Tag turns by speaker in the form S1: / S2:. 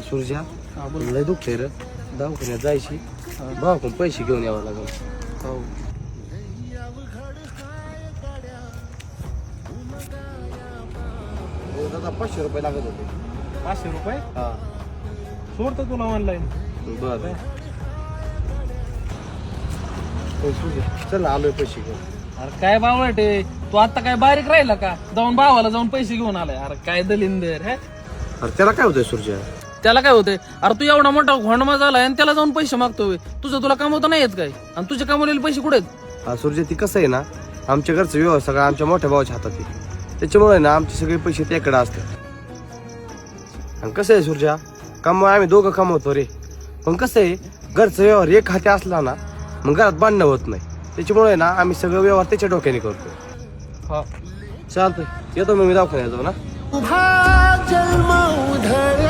S1: सुरजा
S2: हा बोल.
S1: लय दुखते रे, दवाखान्यात जायची भावाकडून पैसे घेऊन यावं लागेल.
S2: हो
S1: हो दादा 500 रुपये लागत होते.
S2: 500 रुपये
S1: हा
S2: सोडतो तुला ऑनलाईन.
S1: बरं सुरजा चल आलोय पैसे घेऊन.
S2: अरे काय बावळट आहे तू, आता काय बारीक राहिला का? जाऊन भावाला जाऊन पैसे घेऊन आलाय. अरे काय दलिंदर हे.
S1: अरे त्याला काय होतंय सुरजा?
S2: त्याला काय होतंय? अरे तू एवढा मोठा घोंडमा झालाय आणि त्याला जाऊन पैसे मागतोय. तुझं तुला कमवता नाही येत काय? आणि तुझे कमवलेले पैसे कुठे आहेत?
S1: हा सुरजा ती कसं आहे ना, आमच्या घरचं व्यवहार सगळं आमच्या मोठ्या भावाच्या हातात आहे. त्याच्यामुळे ना आमचे सगळे पैसे त्याकडे असतात. आणि कसं आहे सुरजा, आम्ही दोघं कमवतो रे, पण कसं आहे घरचं व्यवहार एक हाती असला ना मग घरात भांडणं होत नाही. त्याच्यामुळे ना आम्ही सगळं व्यवहार त्याच्या डोक्याने करतो.
S2: हा
S1: चालतंय, येतो मग मी दवाखान्यात जाऊ ना.
S3: उभा जन्म उधळी